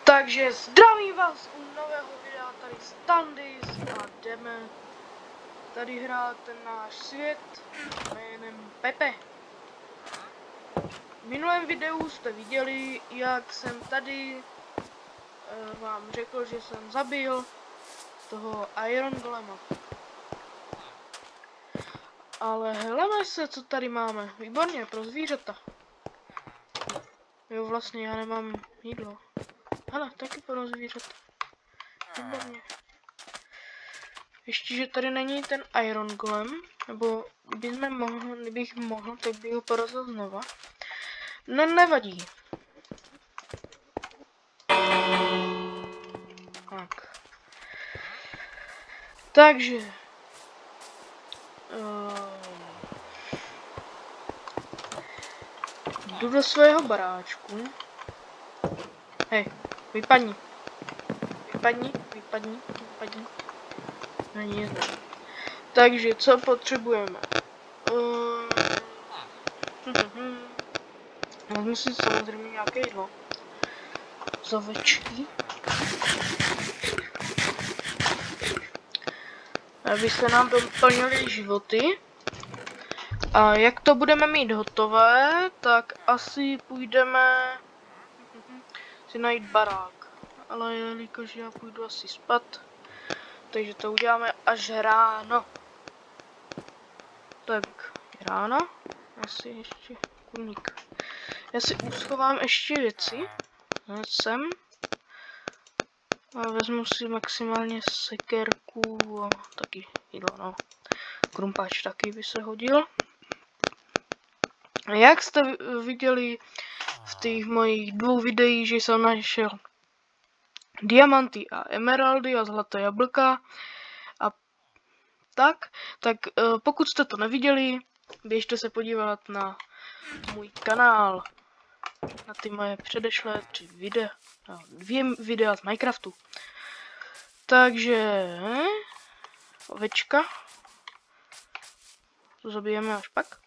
Takže zdravím vás u nového videa tady z Tandis a jdeme tady hrát ten náš svět jménem Pepe. V minulém videu jste viděli, jak jsem tady vám řekl, že jsem zabil toho Iron Golema. Ale heleme se, co tady máme. Výborně, pro zvířata. Jo, vlastně já nemám jídlo. Hele, taky pro zvířata. Výborně. Ještě, že tady není ten Iron Golem, nebo kdybych mohl, tak bych ho porazil znova. No nevadí. Tak. Takže. Jdu do svého baráčku. Hej, vypadni. Vypadni. Není nic. Takže, co potřebujeme? Vezmu si samozřejmě nějaké jídlo. Z ovečky. Aby se nám doplnily životy. A jak to budeme mít hotové, tak asi půjdeme si najít barák. Ale jelikož já půjdu asi spát, takže to uděláme až ráno. Tak, ráno. Asi ještě kurník. Já si uschovám ještě věci. Hned sem. A vezmu si maximálně sekerku a taky jídlo, no. Krumpáč taky by se hodil. Jak jste viděli v těch mojich dvou videích, že jsem našel diamanty a emeraldy a zlaté jablka a tak pokud jste to neviděli, běžte se podívat na můj kanál, na ty moje předešlé 2 videa z Minecraftu. Takže ovečka, to zabijeme až pak.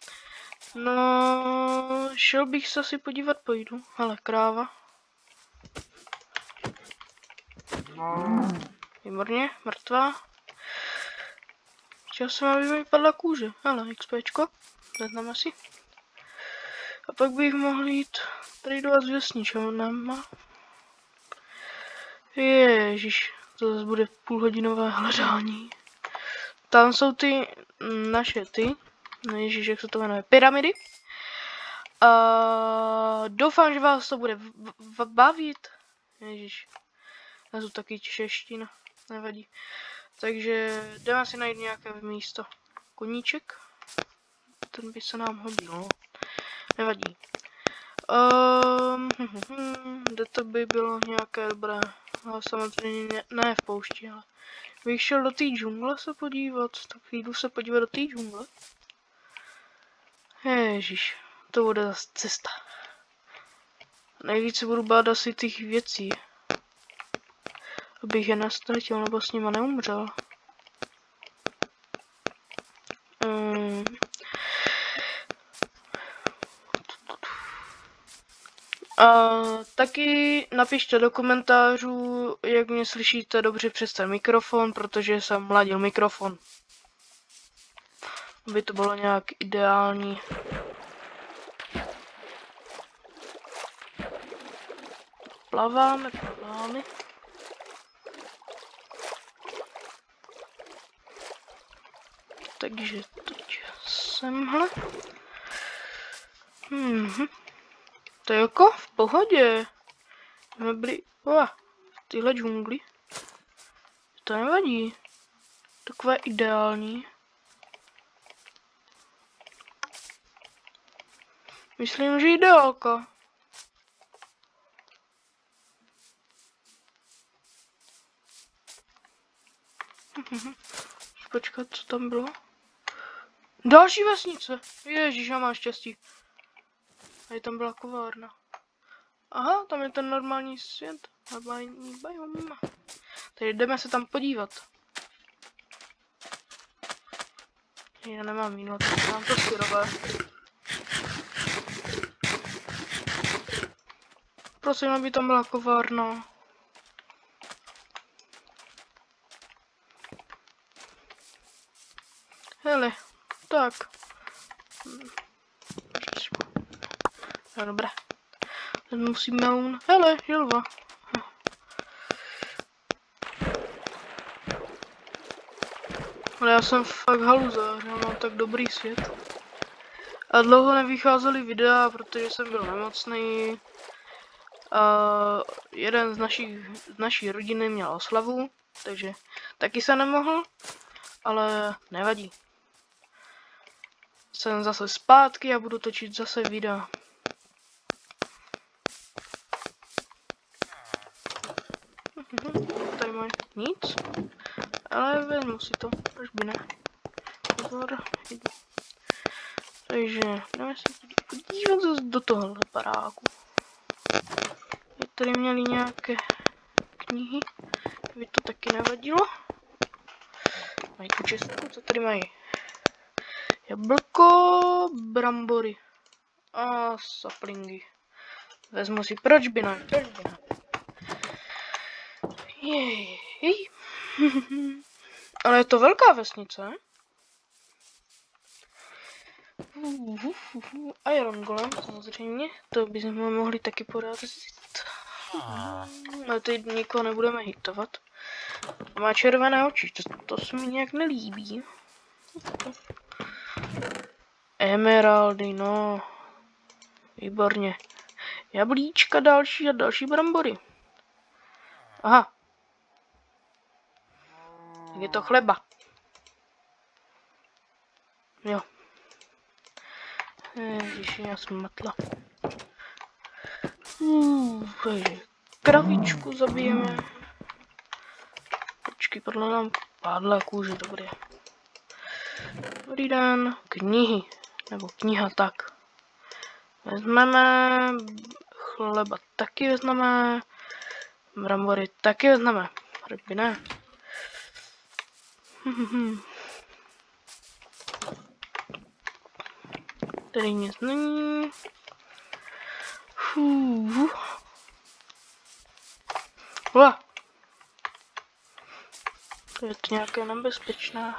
No, šel bych se asi podívat po jídlu. Hele, kráva. Výborně, mrtvá. Časem, aby mi padla kůže. Hele, XPčko. Vezmeme si. A pak bych mohl jít tradovat s vesničanama. Ježíš, to zase bude půlhodinové hledání. Tam jsou ty naše Ježíš, jak se to jmenuje, pyramidy. Doufám, že vás to bude bavit. Ježíš, já jsou taky čeština, nevadí. Takže jdeme si najít nějaké místo. Koníček, ten by se nám hodil, no. Nevadí. Kde to by bylo nějaké dobré, ale samozřejmě ne v poušti, ale bych šel do té džungle se podívat, tak jdu se podívat do té džungle. Ježíš, to bude zase cesta. Nejvíce budu bát asi těch věcí, abych je nestratil nebo s nima neumřel. Taky napište do komentářů, jak mě slyšíte dobře přes ten mikrofon, protože jsem mladil mikrofon, aby to bylo nějak ideální. Plaváme. Takže teď semhle. To je jako v pohodě. Jsme byli v téhle džungli. To nevadí. Takové ideální. Myslím, že ideálka. Počkat, co tam bylo? Další vesnice. Ježíš, já mám štěstí. Tady tam byla kovárna. Aha, tam je ten normální svět. Normální biom. Takže jdeme se tam podívat. Já nemám víno, tak mám to syrové. Prosím, aby tam byla kovárna. tak. No, dobré. Ten musíme hele, želva. Ale já jsem fakt haluzář, já mám tak dobrý svět. A dlouho nevycházely videa, protože jsem byl nemocný. A jeden z naší rodiny měl oslavu, takže taky se nemohl, ale nevadí. Jsem zase zpátky a budu točit zase videa. Tady mají nic, ale vezmu si to, proč by ne. Pozor, takže jdeme se podívat do tohohle baráku. Tady měli nějaké knihy, by to taky nevadilo. Mají tu čestku, co tady mají? Jablko, brambory a saplingy. Vezmu si, proč by ne, proč by ne. Jej. Ale je to velká vesnice. Iron Golem, samozřejmě, to bychom mohli taky porazit. Ale teď nikoho nebudeme hitovat. Má červené oči, to se mi nějak nelíbí. Emeraldy, no. Výborně. Jablíčka další a další brambory. Aha. Je to chleba. Jo. Ježiši, já jsem matla. Takže kravičku zabijeme. Počkej, podle nám pádla kůže, dobré. Dobrý den, knihy, nebo kniha, tak. Vezmeme, chleba taky vezmeme, brambory taky vezmeme, proč by ne? Tady nic není. To je to nějaké nebezpečné.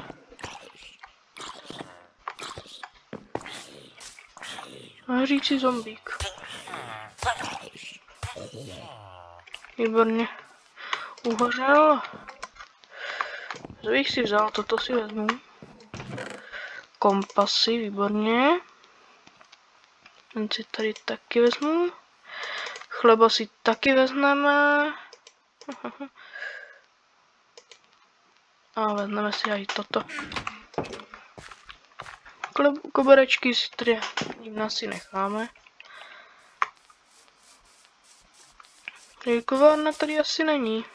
Hřící zombík. Výborně. Uhořel. Co bych si vzal, toto si vezmu. Kompasy, výborně. Ten si tady taky vezmu. Chleba si taky vezmeme. A vezmeme si i toto. Koberečky si tady si necháme. Kovárna tady asi není.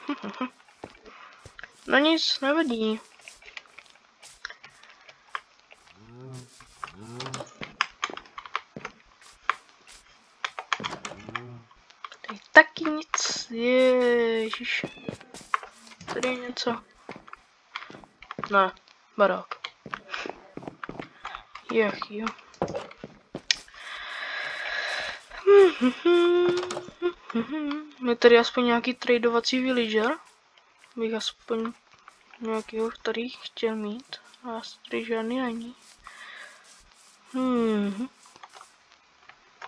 No nic, nevadí. Tady taky nic. Ježiš. Tady je něco. Ne, barák. Jak jo. Je tady aspoň nějaký tradovací villager. Bych aspoň nějakého tady chtěl mít. A tady žádný není.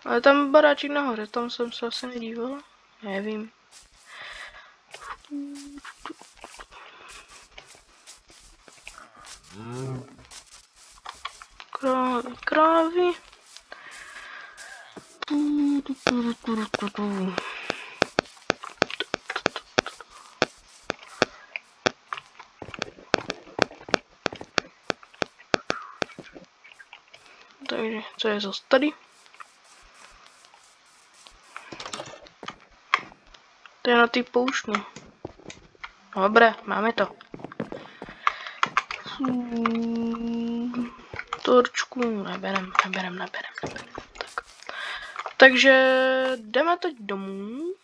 Ale tam baráček nahoře, tam jsem se asi nedíval. Nevím. Krávy. Takže, co je zase tady? To je na ty pouštní. Dobré, máme to. Torčku neberem. Tak. Takže jdeme teď domů.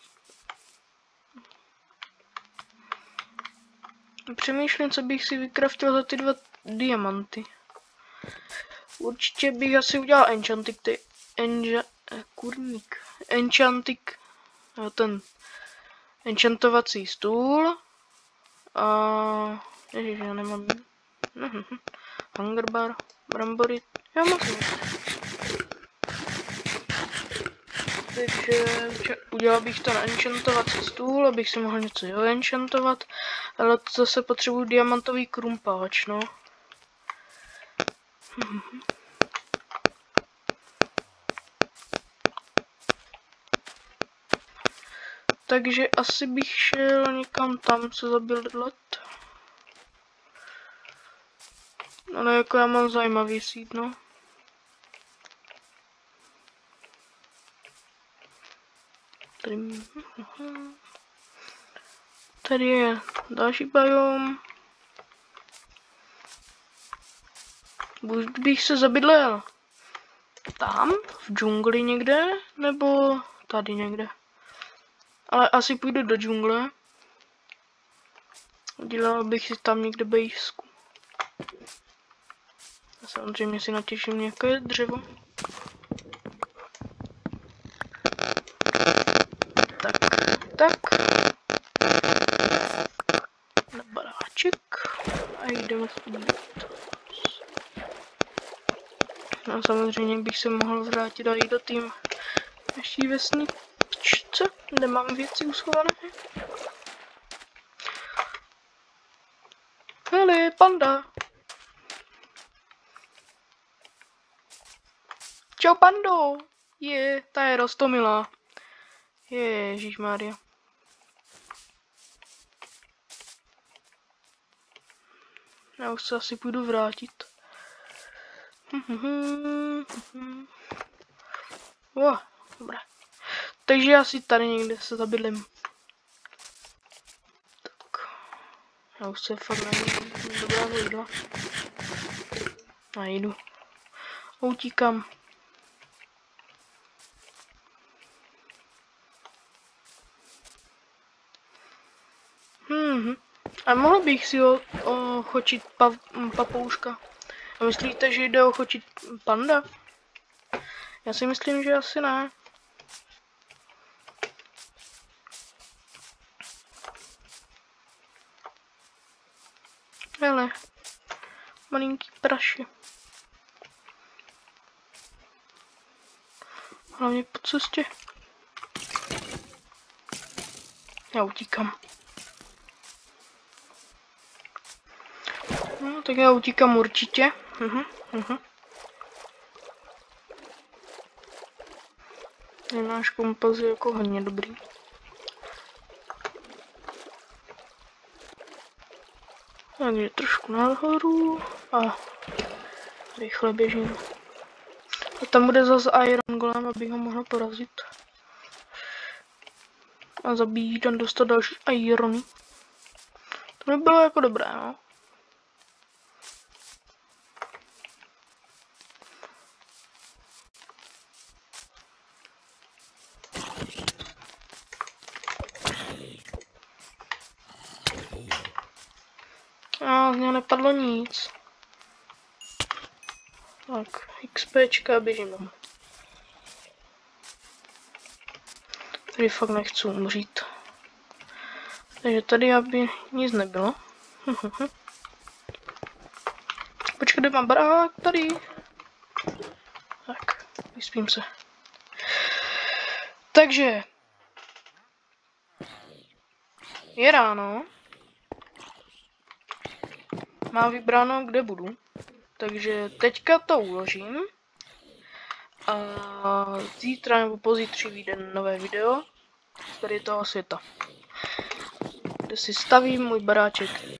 Přemýšlím, co bych si vykraftil za ty 2 diamanty. Určitě bych asi udělal enchantik, enchantik, ten enchantovací stůl. A ježiš, já nemám. Hungerbar, brambory, já moc ne. Takže udělal bych to na enchantovací stůl, abych si mohl něco enchantovat, ale to zase potřebuji diamantový krumpáč, no. Takže asi bych šel někam tam se zabydlet. Ale jako já mám zajímavý sídlo. Tady je další biom. Buď bych se zabydlel tam, v džungli někde, nebo tady někde. Ale asi půjdu do džungle. Udělal bych si tam někde bejsku. A samozřejmě si natěším nějaké dřevo. Tak. Na baráček. A jdeme se být. No samozřejmě bych se mohl vrátit a jít do tým naší vesničce, kde mám věci uschované. Hele, panda. Čau, pando. Ta je roztomilá. Ježišmarja. Já už se asi půjdu vrátit. Dobré. Takže já si tady někde se zabydlím. Tak. Já už se fakt najdu dobrého jídla. Najdu. Utíkám. A mohl bych si ochočit papouška. A myslíte, že jde ochočit panda? Já si myslím, že asi ne. Hele, malinký praši. Hlavně po cestě. Já utíkám. No, tak já utíkám určitě. Náš kompas je jako hodně dobrý. Takže trošku nahoru a rychle běžím. A tam bude zase Iron Golem, abych ho mohl porazit. A zabít a dostat další Irony. To by bylo jako dobré, no. A z něho nepadlo nic. Tak, XPčka, běžím domů. Tady fakt nechci umřít. Takže tady aby nic nebylo. Počkej, kde mám barák? Tady. Tak, vyspím se. Takže. Je ráno. Mám vybráno, kde budu. Takže teďka to uložím. A zítra nebo pozítří vyjde nové video z tady toho světa, kde si stavím můj baráček.